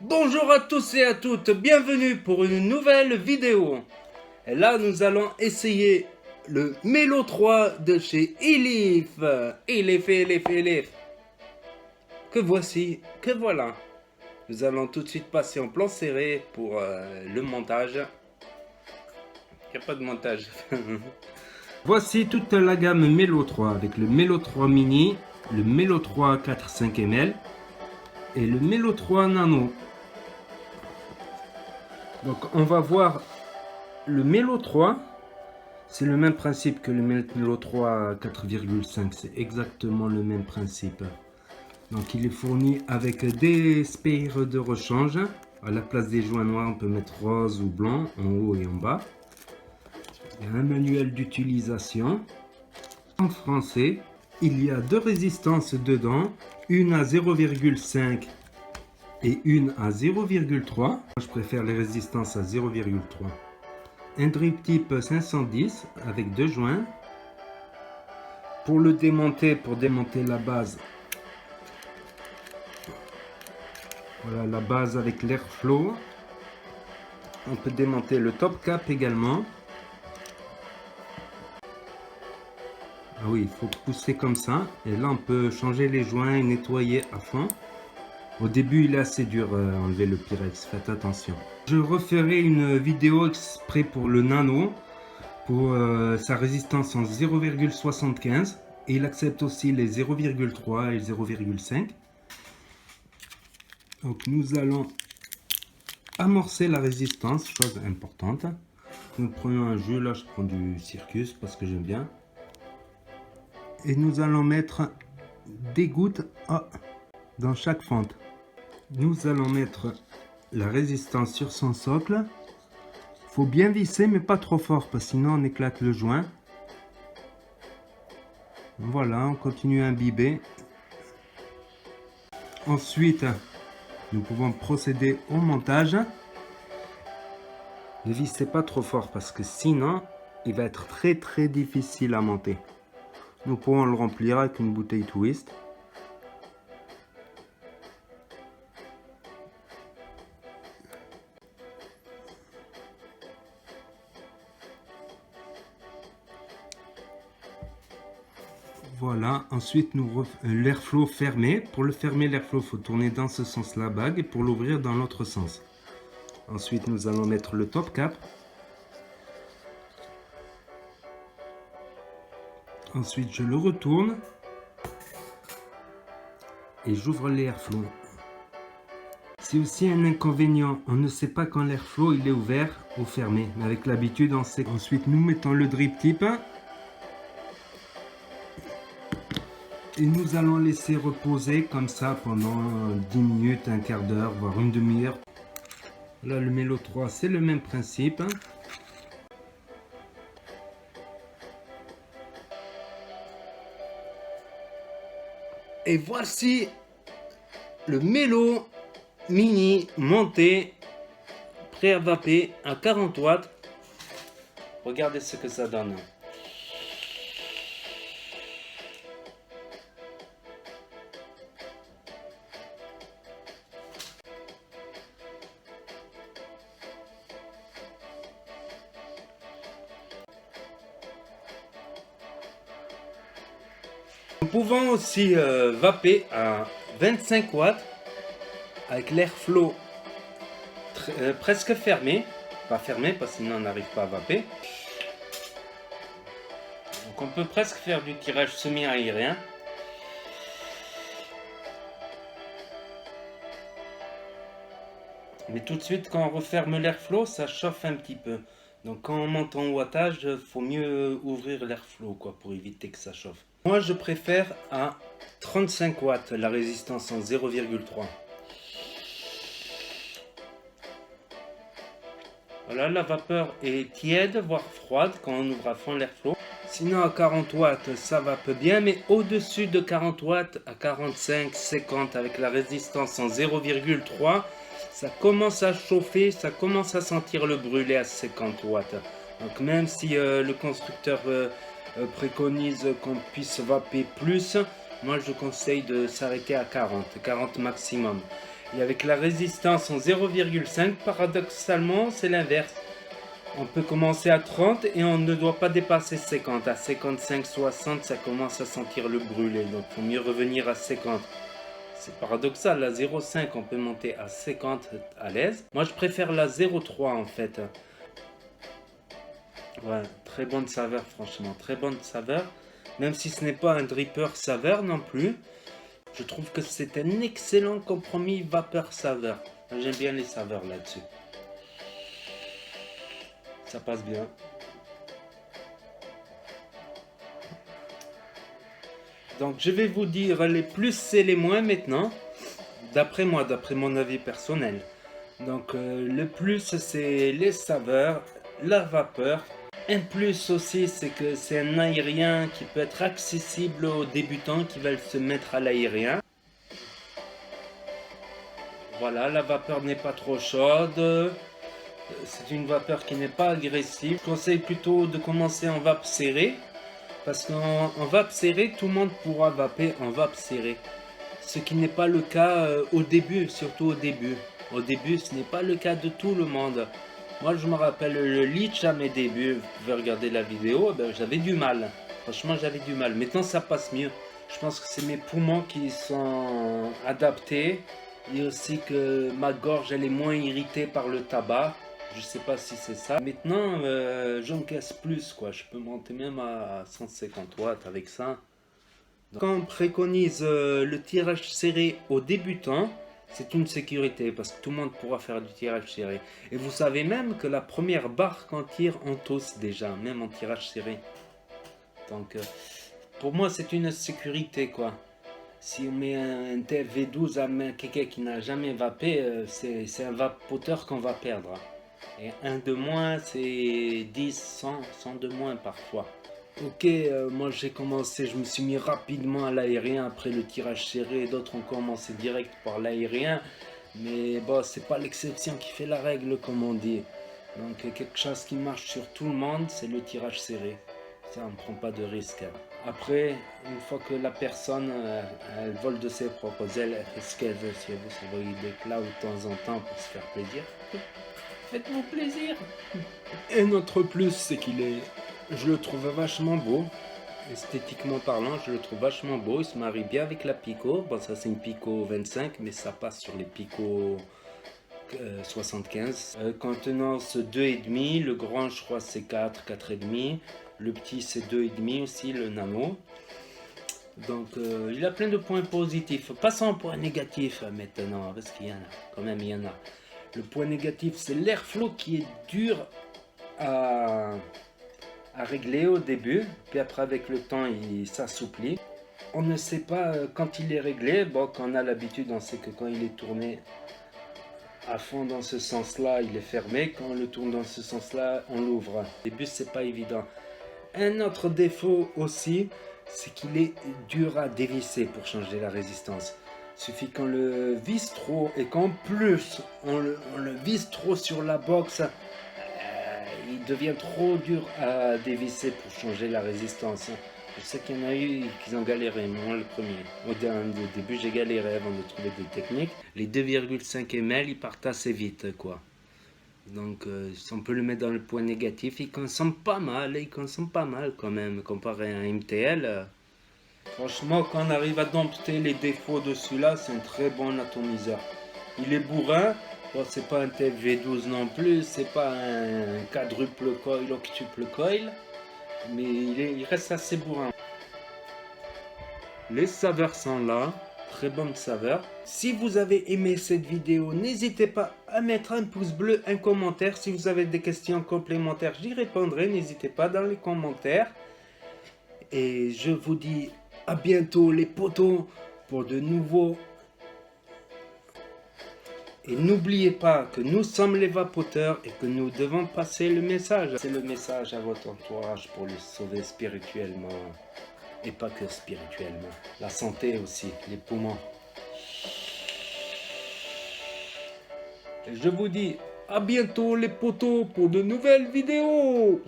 Bonjour à tous et à toutes, bienvenue pour une nouvelle vidéo. Et là, nous allons essayer le Mélo 3 de chez Elif. Elif. Que voici, que voilà. Nous allons tout de suite passer en plan serré pour le montage. Il n'y a pas de montage. Voici toute la gamme Mélo 3 avec le Mélo 3 mini, le Mélo 3 4-5 ml et le Mélo 3 nano. Donc on va voir le Mélo 3, c'est le même principe que le Mélo 3 4,5, c'est exactement le même principe. Donc il est fourni avec des spires de rechange. À la place des joints noirs, on peut mettre rose ou blanc en haut et en bas. Il y a un manuel d'utilisation en français. Il y a deux résistances dedans, une à 0,5 et une à 0,3. Je préfère les résistances à 0,3. Un drip type 510 avec deux joints. Pour le démonter, pour démonter la base, voilà la base avec l'airflow. On peut démonter le top cap également. Ah oui, il faut pousser comme ça. Et là, on peut changer les joints et nettoyer à fond. Au début, il est assez dur à enlever le Pyrex, faites attention. Je referai une vidéo exprès pour le nano, pour sa résistance en 0,75. Et il accepte aussi les 0,3 et 0,5. Donc nous allons amorcer la résistance, chose importante. Nous prenons un jus, là je prends du Circus parce que j'aime bien. Et nous allons mettre des gouttes dans chaque fente. Nous allons mettre la résistance sur son socle. Il faut bien visser mais pas trop fort parce que sinon on éclate le joint. Voilà, on continue à imbiber. Ensuite, nous pouvons procéder au montage. Ne vissez pas trop fort parce que sinon, il va être très difficile à monter. Nous pouvons le remplir avec une bouteille Twist. Voilà, ensuite l'airflow fermé. Pour le fermer, l'airflow, il faut tourner dans ce sens la bague et pour l'ouvrir dans l'autre sens. Ensuite, nous allons mettre le top cap. Ensuite, je le retourne et j'ouvre l'airflow. C'est aussi un inconvénient, on ne sait pas quand l'airflow il est ouvert ou fermé. Mais avec l'habitude, on sait. Ensuite, nous mettons le drip type. Et nous allons laisser reposer comme ça pendant 10 minutes, un quart d'heure, voire une demi-heure. Là, le Mélo 3, c'est le même principe. Et voici le Mélo mini monté, prêt à vaper à 40 watts. Regardez ce que ça donne. Nous pouvons aussi vaper à 25 watts avec l'airflow presque fermé. Pas fermé parce que sinon on n'arrive pas à vaper. Donc on peut presque faire du tirage semi-aérien. Mais tout de suite quand on referme l'airflow, ça chauffe un petit peu. Donc quand on monte en wattage, il faut mieux ouvrir l'airflow pour éviter que ça chauffe. Moi je préfère à 35 watts la résistance en 0,3. Voilà, la vapeur est tiède, voire froide quand on ouvre à fond l'airflow. Sinon à 40 watts ça va peu bien, mais au-dessus de 40 watts, à 45, 50 avec la résistance en 0,3, ça commence à chauffer, ça commence à sentir le brûler à 50 watts. Donc même si le constructeur préconise qu'on puisse vaper plus, moi je conseille de s'arrêter à 40 maximum. Et avec la résistance en 0,5, paradoxalement, c'est l'inverse. On peut commencer à 30 et on ne doit pas dépasser 50. À 55, 60, ça commence à sentir le brûler. Donc il faut mieux revenir à 50. C'est paradoxal, la 0,5 on peut monter à 50 à l'aise. Moi je préfère la 0,3 en fait. Ouais, très bonne saveur franchement, très bonne saveur. Même si ce n'est pas un dripper saveur non plus. Je trouve que c'est un excellent compromis vapeur-saveur. J'aime bien les saveurs là-dessus. Ça passe bien. Donc je vais vous dire les plus et les moins maintenant. D'après moi, d'après mon avis personnel. Donc le plus c'est les saveurs, la vapeur. Un plus aussi c'est que c'est un aérien qui peut être accessible aux débutants qui veulent se mettre à l'aérien. Voilà, la vapeur n'est pas trop chaude. C'est une vapeur qui n'est pas agressive. Je conseille plutôt de commencer en vape serrée. Parce qu'en vape serrée, tout le monde pourra vaper en vape serrée. Ce qui n'est pas le cas au début, surtout au début. Au début, ce n'est pas le cas de tout le monde. Moi, je me rappelle le leach à mes débuts. Vous pouvez regarder la vidéo, ben, j'avais du mal. Franchement, j'avais du mal. Maintenant, ça passe mieux. Je pense que c'est mes poumons qui sont adaptés. Et aussi que ma gorge, elle est moins irritée par le tabac. Je sais pas si c'est ça. Maintenant, j'encaisse plus, quoi. Je peux monter même à 150 watts avec ça. Donc, quand on préconise le tirage serré aux débutants, c'est une sécurité parce que tout le monde pourra faire du tirage serré. Et vous savez même que la première barre qu'on tire, on tousse déjà, même en tirage serré. Donc, pour moi, c'est une sécurité, quoi. Si on met un TFV12 à quelqu'un qui n'a jamais vapé, c'est un vapoteur qu'on va perdre. Et un de moins, c'est 10, 100 de moins parfois. Ok, moi j'ai commencé, je me suis mis rapidement à l'aérien après le tirage serré. D'autres ont commencé direct par l'aérien. Mais bon, c'est pas l'exception qui fait la règle, comme on dit. Donc quelque chose qui marche sur tout le monde, c'est le tirage serré. Ça, on ne prend pas de risque. Après, une fois que la personne, elle vole de ses propres ailes, elle fait ce qu'elle veut. Si elle veut s'envoyer des plats de temps en temps pour se faire plaisir, faites-vous plaisir. Et notre plus, c'est qu'il est, je le trouve vachement beau. Esthétiquement parlant, je le trouve vachement beau. Il se marie bien avec la Pico. Bon, ça c'est une Pico 25, mais ça passe sur les Pico 75. Contenance 2,5. Le grand, je crois, c'est 4, 4,5. Le petit, c'est 2,5 aussi, le nano. Donc, il a plein de points positifs. Passons au point négatif maintenant, parce qu'il y en a. Quand même, il y en a. Le point négatif, c'est l'airflow qui est dur à régler au début. Puis après, avec le temps, il s'assouplit. On ne sait pas quand il est réglé. Bon, quand on a l'habitude, on sait que quand il est tourné à fond dans ce sens-là, il est fermé. Quand on le tourne dans ce sens-là, on l'ouvre. Au début, c'est pas évident. Un autre défaut aussi, c'est qu'il est dur à dévisser pour changer la résistance. Il suffit qu'on le visse trop et qu'en plus on le visse trop sur la box, il devient trop dur à dévisser pour changer la résistance. Je sais qu'il y en a eu qui ont galéré, moi le premier. Au début j'ai galéré avant de trouver des techniques. Les 2,5 ml ils partent assez vite quoi. Donc si on peut le mettre dans le point négatif, il consomme pas mal quand même comparé à un MTL. Franchement, quand on arrive à dompter les défauts de celui-là, c'est un très bon atomiseur. Il est bourrin, bon, c'est pas un TFV12 non plus, c'est pas un quadruple coil, octuple coil, mais il reste assez bourrin. Les saveurs sont là, très bonnes saveurs. Si vous avez aimé cette vidéo, n'hésitez pas à mettre un pouce bleu, un commentaire. Si vous avez des questions complémentaires, j'y répondrai, n'hésitez pas dans les commentaires. Et je vous dis à bientôt les potos pour de nouveaux. Et n'oubliez pas que nous sommes les vapoteurs et que nous devons passer le message. C'est le message à votre entourage pour le sauver spirituellement. Et pas que spirituellement. La santé aussi, les poumons. Et je vous dis à bientôt les potos pour de nouvelles vidéos.